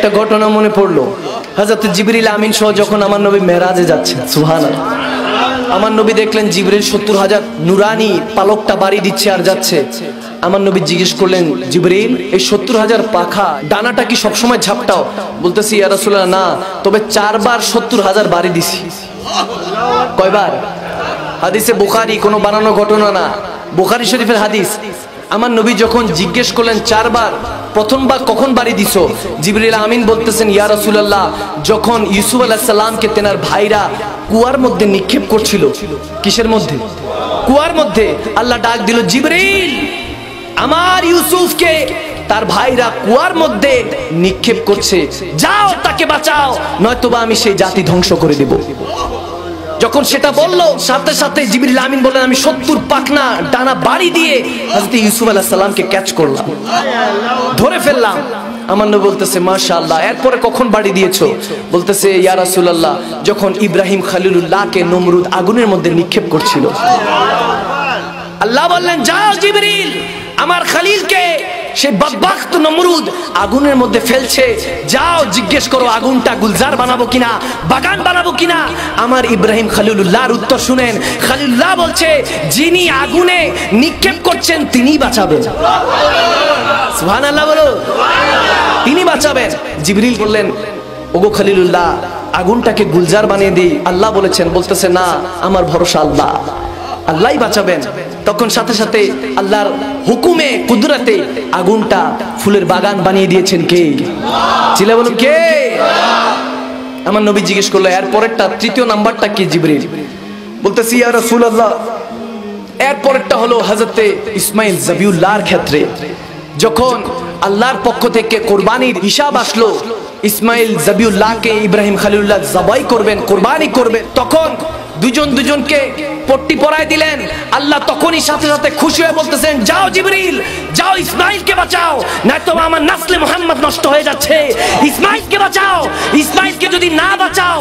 একটা ঘটনা মনে পড়লো। হযরত জিবরিল আমিন সহ যখন আমার নবী মেরাজে যাচ্ছেন, সুবহানাল্লাহ, আমার নবী দেখলেন জিবরিল 70,000 নুরানি পালকটা বাড়ি দিচ্ছে আর যাচ্ছে। আমার নবী জিজ্ঞেস করলেন, জিবরিল এই 70,000 পাখা ডানাটা কি সবসময় ঝাপটাও? বলতেছি, ইয়া রাসূলুল্লাহ না, তবে 4 বার 70,000 বাড়ি দিছি। কয়বার? হাদিসে বুখারী, কোনো বানানো ঘটনা না, বুখারী শরীফের হাদিস। আমার নবী যখন জিজ্ঞেস করলেন 4 বার, প্রথমবার কখন বাড়ি দিছো? জিবরিল আমিন বলতেছেন, ইয়া রাসূলুল্লাহ যখন ইউসুফ আলাইহিস সালামকে তেনার ভাইরা কুয়ার মধ্যে নিক্ষেপ করছিল। কিসের মধ্যে? কুয়ার মধ্যে। আল্লাহ ডাক দিল, জিবরিল আমার ইউসুফকে তার ভাইরা কুয়ার মধ্যে নিক্ষেপ করছে, যাও তাকে বাঁচাও, নয়তোবা আমি সেই জাতি ধ্বংস করে দেব। যখন সেটা বললো, সাথে সাথে জিবরিল আমিন বললেন, আমি 70 পাখনা ডানা বাড়ি দিয়ে হযরত ইউসুফ আলাইহিস সালামকে ক্যাচ করলাম, ধরে ফেললাম। আমার নবী বলতেছে, মাশাআল্লাহ। এরপরে কখন বাড়ি দিয়েছো? বলতেছে, ইয়া রাসূলুল্লাহ যখন ইব্রাহিম খলিলুল্লাহকে নমরুদ আগুনের মধ্যে নিক্ষেপ করছিল। আল্লাহ বললেন, যাও জিবরিল আমার খলিলকে সেই বদবখত নমরুদ আগুনের মধ্যে ফেলছে, যাও জিজ্ঞেস করো আগুনটা গুলজার বানাবো কিনা, বাগান বানাবো কিনা। আমার ইব্রাহিম খলিলুল্লাহর উত্তর শুনেন, খলিলুল্লাহ বলছে, যিনি আগুনে নিক্ষেপ করছেন তিনিই বাঁচাবেন। সুবহানাল্লাহ বলো, তিনি বাঁচাবেন। জিবরিল বললেন, ওগো খলিলুল্লাহ আগুনটাকে গুলজার বানিয়ে দিই। আল্লাহ বলেছেন, বলতেছে না, আমার ভরসা আল্লাহ, আল্লাহই বাঁচাবেন। তখন সাথে সাথে আল্লাহর হুকুমে কুদরতে আগুনটা ফুলের বাগান বানিয়ে দিয়েছেন কে? চিল্লা বলুন কে? আমার নবী জিজ্ঞেস করলো, এর পরেরটা তৃতীয় নাম্বারটা কি? জিবরিল বলতেছি, ইয়া রাসূলুল্লাহ এর পরেরটা হলো হযরতে ইসমাইল যাবিউল্লাহর ক্ষেত্রে। যখন আল্লাহর পক্ষ থেকে কুরবানির হিসাব আসলো, ইসমাইল যাবিউল্লাহকে ইব্রাহিম খলিলুল্লাহ জবাই করবেন, কুরবানি করবেন, তখন দুজন দুজনকে পট্টি পরায় দিলেন। আল্লাহ তখনই সাথে সাথে খুশি হয়ে বলতেছেন, যাও জিবরিল যাও ইসমাইলকে বাঁচাও, নয়তো আমার নসলে মুহাম্মদ নষ্ট হয়ে যাচ্ছে, ইসমাইলকে বাঁচাও। ইসমাইলকে যদি না বাঁচাও,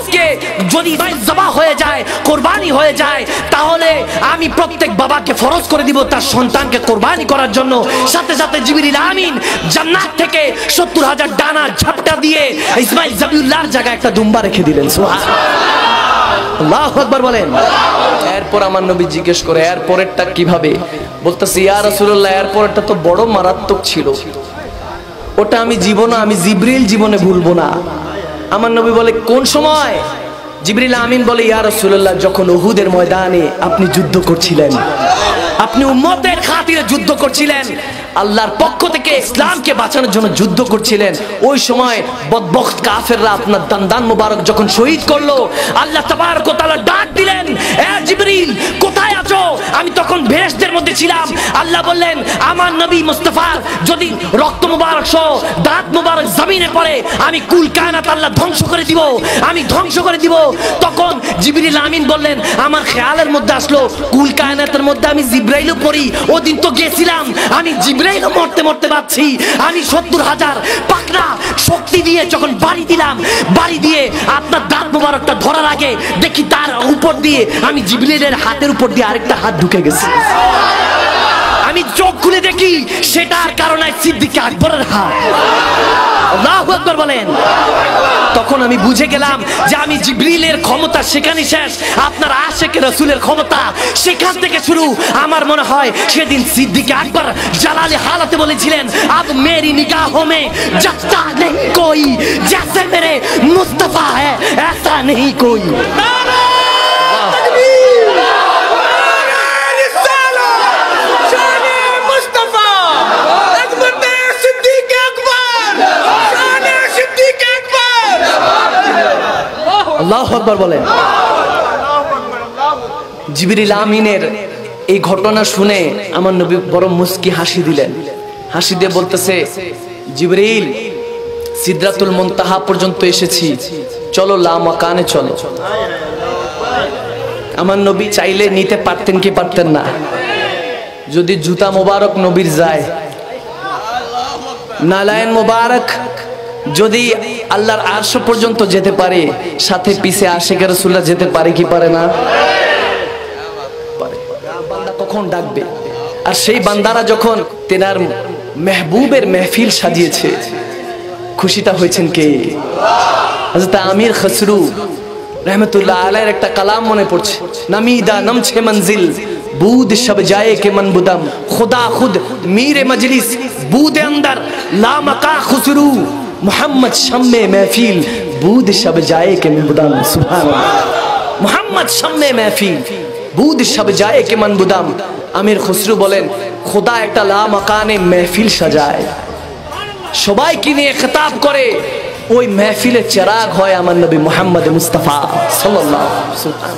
যদি ইসমাইল জবাহ হয়ে যায়, কুরবানি হয়ে যায়, তাহলে আমি প্রত্যেক বাবাকে ফরজ করে দিব তার সন্তানকে কুরবানি করার জন্য। সাথে সাথে জিবরিল আমিন জান্নাত থেকে 70,000 ডানা ঝাপটা দিয়ে ইসমাইল যাবিউল্লাহর জায়গায় একটা দুম্বা রেখে দিলেন। সুবহানাল্লাহ, আল্লাহু আকবার বলেন। এরপর আমার নবী জিজ্ঞেস করে, এর পরেরটা কিভাবে? বলতেছি, ইয়া রাসূলুল্লাহ এর পরেরটা তো বড় মারাত্মক ছিল, ওটা আমি জিবরিল জীবনে ভুলবো না। আমার নবী বলে, কোন সময়? জিবরিল আমিন বলে, ইয়া রাসূলুল্লাহ যখন উহুদের ময়দানে আপনি যুদ্ধ করছিলেন, আপনি উম্মতের খাতিরে যুদ্ধ করছিলেন, আল্লাহর পক্ষ থেকে ইসলামকে বাঁচানোর জন্য যুদ্ধ করছিলেন, ওই সময় বদবখত কাফেররা আপনার দান্দান মুবারক যখন শহীদ করলো, আল্লাহ তাবারক ওয়া তাআলা ডাক দিলেন, এ জিবরিল কোথায় আছো? আমি তখন বেহেশতের মধ্যে ছিলাম। আল্লাহ বললেন, আমার নবী মুস্তাফার যদি রক্ত মুবারক সহ দাঁত মুবারক জমিনে পড়ে, আমি কুল কায়নাত আল্লাহ ধ্বংস করে দিব, আমি ধ্বংস করে দিব। তখন জিবরিল আমিন বললেন, আমার খেয়ালের মধ্যে আসলো কুল কায়নাতের মধ্যে আমি জিবরাইলও পড়ি, ওদিন তো গেছিলাম, আমি জিবরাইলও মরতে মরতে পাচ্ছি। আমি 70,000 পাকনা শক্তি দিয়ে যখন বাড়ি দিলাম, বাড়ি দিয়ে আপনার দাঁত মুবারকটা ধরার আগে দেখি তার উপর দিয়ে আমি জিবরাইলের হাতের উপর দিয়ে আরেকটা হাত ঢুকে গেছে। আমি চোখ খুলে দেখি সেটার কারণে সিদ্দিক আকবরের হাত। আল্লাহু আকবার বলেন। তখন আমি বুঝে গেলাম যে আমি জিবরিলের ক্ষমতা সেখানে শেষ, আপনার আশিকে রাসূলের ক্ষমতা সেখান থেকে শুরু। আমার মনে হয় সেদিন সিদ্দিক আকবর জালালে হালাতে বলেছিলেন, আব মেরি নিগাহোं में जचता नहीं कोई जैसे मेरे मुस्तफा है ऐसा नहीं कोई। আল্লাহু আকবার বলেন। জিবরিল আমিনের এই ঘটনা শুনে আমার নবী বড় মুস্কি হাসি দিলেন। হাসি দিয়ে বলতেছে, জিবরিল সিদরাতুল মুনতাহা পর্যন্ত এসেছি, চলো লা মাকানে চলো। আমার নবী চাইলে নিতে পারতেন কি পারতেন না? যদি জুতা মোবারক নবীর যায়, নালায়েন মোবারক যদি আল্লাহর আরশ পর্যন্ত যেতে পারে, সাথে পিছে আশিকে রাসূলুল্লাহ যেতে পারে কি পারে না? বান্দা কখন ডাকবে? আর সেই বান্দারা যখন তেনার মেহবুবের মেহফিল সাজিয়েছে, খুশিটা হয়েছেন কে? হযরত আমির খসরু रहमतुल्लाह अलैह একটা কালাম মনে পড়ছে, নামিদা নমছে মঞ্জিল বুদ শব জায়ে কে মন বুদম খুদা খুদ মীরে মজলিস বুদে अंदर ला मका खुसरू मोहम्मद शम्मे महफिल बुद शब जाए के मन बुदम। सुभान अल्लाह, मोहम्मद शम्मे महफिल বুদ শব জায়ে কে মন বুদম। আমির খসরু বলেন খোদা একটা লা মাকানে महफिल সাজায়, সবাইকে নিয়ে খেতাব করে, ওই महफिले চেরাগ হয় আমার নবী মুহাম্মদ মুস্তাফা সাল্লাল্লাহু আলাইহি ওয়াসাল্লাম।